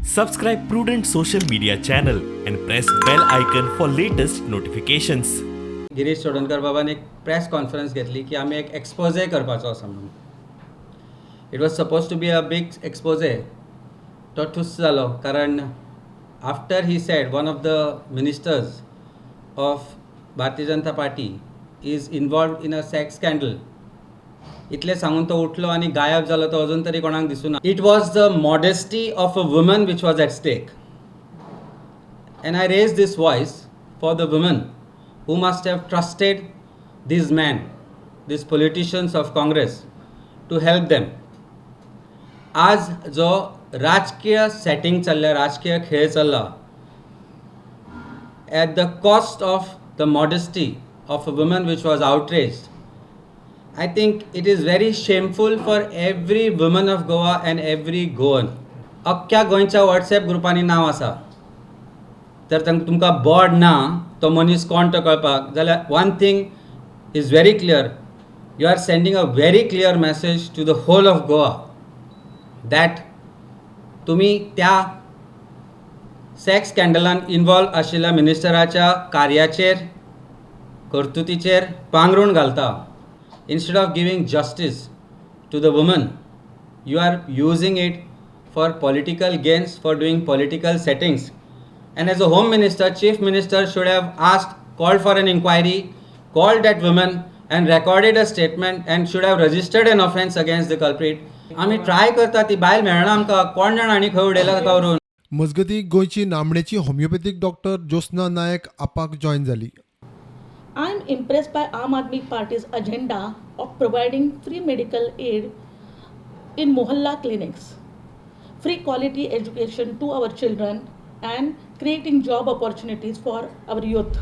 Subscribe Prudent social media channel and press bell icon for latest notifications. Girish Chodankar बाबान एक press conference घेतली की आमी एक एक्सपोजे करपाचो आसा म्हणून. It was suppose to be a big expose. तो ठुस्स जालो कारण after he said one of the ministers of Bharatiya Janata Party is involved in a sex scandal. इतले सांगून तो उठलो आणि गायब जालो तो अजून तरी कोणाक दिसूना. It was the modesty of a woman which was at stake. And I raise this voice for the woman who must have trusted these men, these politicians of Congress, to help them. आज जो राजकीय setting चल्ला, राजकीय खेळ चल्ला, at the cost of the modesty of a woman which was outraged, I think it is very shameful for every woman of Goa and every Goan. अख्ख्या गोंयच्या WhatsApp ग्रुपांनी नांव आसा. जर तुमकां बोर्ड ना तो मनीस कोण तो कळपाक जाल्यार one thing is very clear. You are sending a very clear message to the whole of Goa that तुमी त्या सेक्स स्कॅन्डलान इन्वॉल्व आशिल्ल्या मिनिस्टराच्या कार्याचेर कर्तुतीचेर पांगरूण घालता. Instead of giving justice to the woman you are using it for political gains, for doing political settings. And as a Home Minister, Chief Minister should have called for an inquiry, called that woman and recorded a statement and should have registered an offence against the culprit. आम्ही try करता ती बायल मेळना आमकां. कोण जाण आनी खंय उडयला ताका व्हरून. मजगतीं गोंयची नामनेची होमिओपॅथीक डॉक्टर ज्योत्स्ना नायक आपाक जॉइन जाली. I am impressed by Aam Aadmi Party's agenda of providing free medical aid in Mohalla clinics, free quality education to our children, and creating job opportunities for our youth.